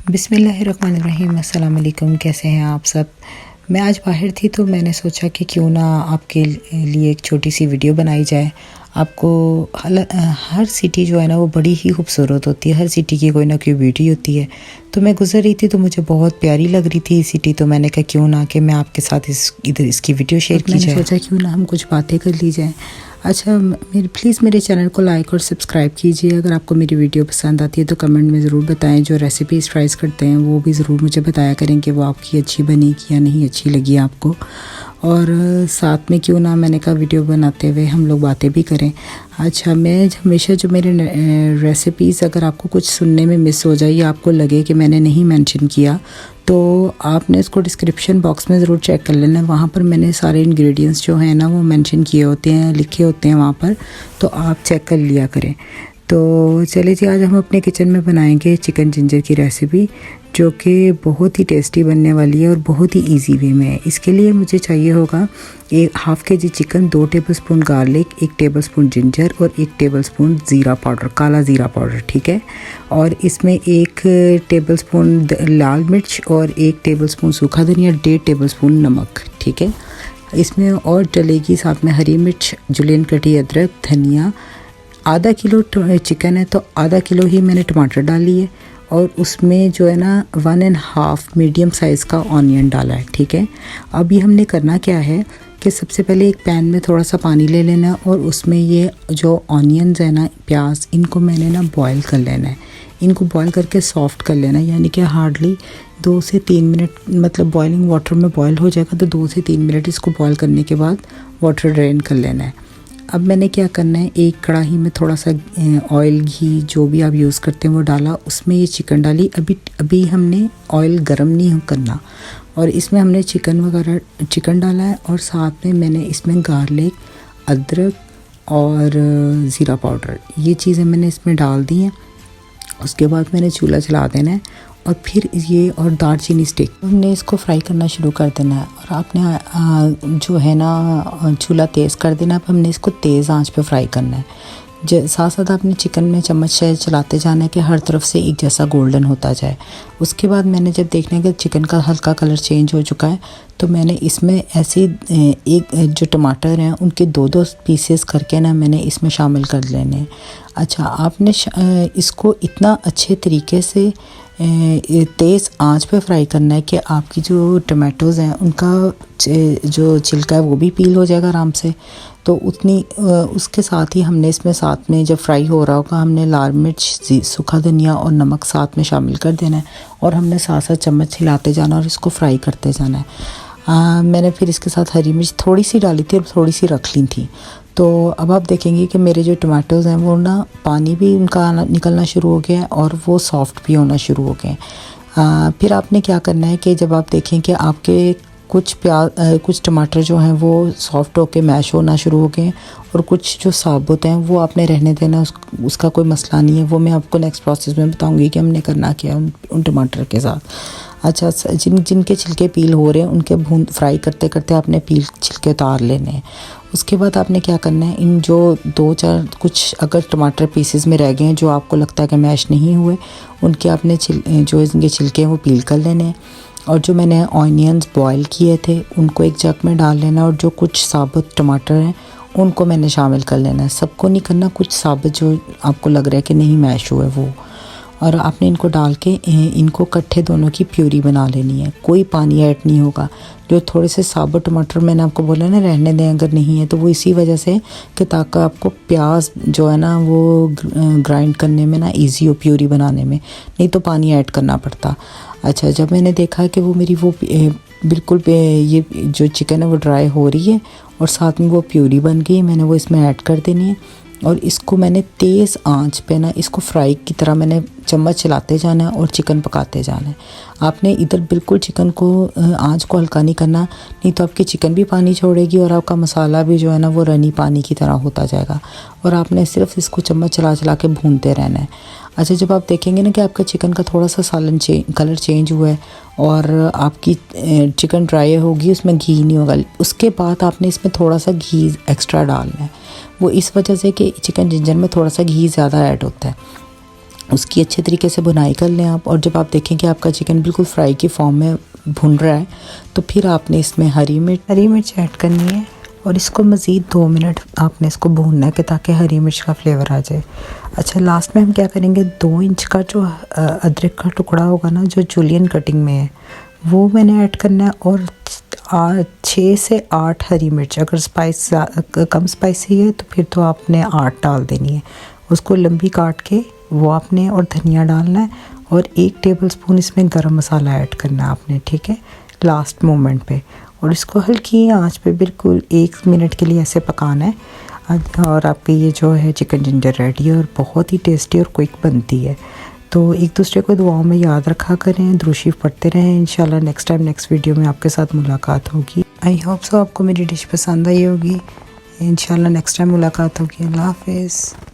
बिस्मिल्लाहिर्रहमानिर्रहीम। अस्सलाम वालेकुम। कैसे हैं आप सब? मैं आज बाहर थी तो मैंने सोचा कि क्यों ना आपके लिए एक छोटी सी वीडियो बनाई जाए। आपको हर सिटी जो है ना वो बड़ी ही खूबसूरत होती है। हर सिटी की कोई ना कोई ब्यूटी होती है। तो मैं गुज़र रही थी तो मुझे बहुत प्यारी लग रही थी सिटी, तो मैंने कहा क्यों ना कि मैं आपके साथ इधर इसकी वीडियो शेयर की जाए। मैंने सोचा क्यों ना हम कुछ बातें कर ली जाए। अच्छा, प्लीज़ मेरे चैनल को लाइक और सब्सक्राइब कीजिए। अगर आपको मेरी वीडियो पसंद आती है तो कमेंट में ज़रूर बताएं। जो रेसिपीज़ ट्राइज़ करते हैं वो भी ज़रूर मुझे बताया करें कि वो आपकी अच्छी बनी कि या नहीं अच्छी लगी आपको। और साथ में क्यों ना मैंने कहा वीडियो बनाते हुए हम लोग बातें भी करें। अच्छा, मैं हमेशा जो मेरे रेसिपीज़ अगर आपको कुछ सुनने में मिस हो जाए या आपको लगे कि मैंने नहीं मेंशन किया तो आपने इसको डिस्क्रिप्शन बॉक्स में ज़रूर चेक कर लेना। वहाँ पर मैंने सारे इंग्रेडिएंट्स जो हैं ना वो मेंशन किए होते हैं, लिखे होते हैं वहाँ पर, तो आप चेक कर लिया करें। तो चलिए जी, आज हम अपने किचन में बनाएंगे चिकन जिंजर की रेसिपी, जो कि बहुत ही टेस्टी बनने वाली है और बहुत ही इजी वे में है। इसके लिए मुझे चाहिए होगा ½ kg chicken, 2 tablespoon garlic, 1 tablespoon ginger और 1 टेबलस्पून ज़ीरा पाउडर, काला ज़ीरा पाउडर, ठीक है। और इसमें 1 टेबलस्पून लाल मिर्च और 1 टेबलस्पून सूखा धनिया, 1.5 टेबलस्पून नमक, ठीक है। इसमें और डलेगी साथ में हरी मिर्च, जुलियन कटी अदरक, धनिया। ½ किलो चिकन है तो ½ किलो ही मैंने टमाटर डाली है और उसमें जो है ना 1½ मीडियम साइज़ का ऑनियन डाला है, ठीक है। अभी हमने करना क्या है कि सबसे पहले एक पैन में थोड़ा सा पानी ले लेना और उसमें ये जो ऑनियंस है ना, प्याज, इनको मैंने ना बॉईल कर लेना है। इनको बॉईल करके सॉफ्ट कर लेना है, यानी कि हार्डली 2 से 3 मिनट, मतलब बॉइलिंग वाटर में बॉईल हो जाएगा तो 2 से 3 मिनट इसको बॉईल करने के बाद वाटर ड्रेन कर लेना है। अब मैंने क्या करना है, एक कढ़ाई में थोड़ा सा ऑयल, घी, जो भी आप यूज़ करते हैं वो डाला, उसमें ये चिकन डाली। अभी हमने ऑयल गरम नहीं करना और इसमें हमने चिकन डाला है और साथ में मैंने इसमें गार्लिक, अदरक और ज़ीरा पाउडर, ये चीज़ें मैंने इसमें डाल दी हैं। उसके बाद मैंने चूल्हा जला देना है और फिर ये और दालचीनी स्टिक, हमने इसको फ्राई करना शुरू कर देना है। और आपने जो है ना चूल्हा तेज़ कर देना है। अब हमने इसको तेज़ आंच पे फ्राई करना है। साथ साथ आपने चिकन में चम्मच से चलाते जाना है कि हर तरफ से एक जैसा गोल्डन होता जाए। उसके बाद मैंने जब देखना है कि चिकन का हल्का कलर चेंज हो चुका है तो मैंने इसमें ऐसे एक जो टमाटर हैं उनके 2-2 पीसेस करके ना मैंने इसमें शामिल कर लेने हैं। अच्छा, आपने इसको इतना अच्छे तरीके से तेज़ आंच पे फ्राई करना है कि आपकी जो टमाटोज़ हैं उनका जो छिलका है वो भी पील हो जाएगा आराम से। तो उसके साथ ही हमने इसमें साथ में जब फ्राई हो रहा होगा हमने लाल मिर्च, सूखा धनिया और नमक साथ में शामिल कर देना है और हमने साथ साथ चम्मच हिलाते जाना और इसको फ्राई करते जाना है। मैंने फिर इसके साथ हरी मिर्च थोड़ी सी डाली थी और थोड़ी सी रख ली थी। तो अब आप देखेंगे कि मेरे जो टमाटोज़ हैं वो ना पानी भी उनका निकलना शुरू हो गया है और वो सॉफ्ट भी होना शुरू हो गए। फिर आपने क्या करना है कि जब आप देखें कि आपके कुछ टमाटर जो हैं वो सॉफ्ट होके मैश होना शुरू हो गए और कुछ जो साबुत हैं वो आपने रहने देना, उसका कोई मसला नहीं है। वो मैं आपको नेक्स्ट प्रोसेस में बताऊंगी कि हमने करना क्या उन टमाटर के साथ। अच्छा, जिनके छिलके पील हो रहे हैं उनके फ्राई करते करते आपने छिलके उतार लेने हैं। उसके बाद आपने क्या करना है, इन जो 2-4 कुछ अगर टमाटर पीसेस में रह गए हैं जो आपको लगता है कि मैश नहीं हुए, उनके आपने जो इनके छिलके हैं वो पील कर लेने हैं। और जो मैंने ऑनियंस बॉईल किए थे उनको एक जग में डाल लेना और जो कुछ साबुत टमाटर हैं उनको मैंने शामिल कर लेना है। सबको नहीं करना, कुछ साबुत जो आपको लग रहा है कि नहीं मैश हुए वो, और आपने इनको डाल के इनको इकट्ठे दोनों की प्यूरी बना लेनी है। कोई पानी ऐड नहीं होगा। जो थोड़े से साबुत टमाटर मैंने आपको बोला ना रहने दें अगर नहीं है तो वो इसी वजह से कि ताकि आपको प्याज जो है ना वो ग्राइंड करने में ना ईजी हो, प्यूरी बनाने में, नहीं तो पानी ऐड करना पड़ता। अच्छा, जब मैंने देखा कि वो मेरी वो बिल्कुल ये जो चिकन है वो ड्राई हो रही है और साथ में वो प्यूरी बन गई, मैंने वो इसमें ऐड कर देनी है और इसको मैंने तेज़ आंच पे ना इसको फ्राई की तरह मैंने चम्मच चलाते जाना है और चिकन पकाते जाना है। आपने इधर बिल्कुल चिकन को आंच को हल्का नहीं करना, नहीं तो आपकी चिकन भी पानी छोड़ेगी और आपका मसाला भी जो है ना वो रनी पानी की तरह होता जाएगा। और आपने सिर्फ इसको चम्मच चला चला के भूनते रहना है। अच्छा, जब आप देखेंगे ना कि आपका चिकन का थोड़ा सा कलर चेंज हुआ है और आपकी चिकन ड्राई होगी, उसमें घी नहीं होगा, उसके बाद आपने इसमें थोड़ा सा घी एक्स्ट्रा डालना है। वो इस वजह से कि चिकन जिंजर में थोड़ा सा घी ज़्यादा ऐड होता है। उसकी अच्छे तरीके से भुनाई कर लें आप। और जब आप देखें कि आपका चिकन बिल्कुल फ्राई की फॉर्म में भुन रहा है तो फिर आपने इसमें हरी मिर्च ऐड करनी है और इसको मज़ीद 2 मिनट आपने इसको भूनना है कि ताकि हरी मिर्च का फ्लेवर आ जाए। अच्छा, लास्ट में हम क्या करेंगे, 2 इंच का जो अदरक का टुकड़ा होगा ना, जो जूलियन कटिंग में है, वो मैंने ऐड करना है। और 6 से 8 हरी मिर्च, अगर स्पाइस कम स्पाइसी है तो फिर तो आपने 8 डाल देनी है। उसको लंबी काट के वो आपने, और धनिया डालना है, और 1 टेबलस्पून इसमें गरम मसाला ऐड करना है आपने, ठीक है, लास्ट मोमेंट पे। और इसको हल्की आंच पे बिल्कुल 1 मिनट के लिए ऐसे पकाना है। और आपकी ये जो है चिकन जिंजर रेडी है और बहुत ही टेस्टी और क्विक बनती है। तो एक दूसरे को दुआओं में याद रखा करें, दुरूशीफ पढ़ते रहें। इंशाल्लाह नेक्स्ट टाइम नेक्स्ट वीडियो में आपके साथ मुलाकात होगी। आई होप सो आपको मेरी डिश पसंद आई होगी। इंशाल्लाह नेक्स्ट टाइम मुलाकात होगी। अल्लाह हाफिज़।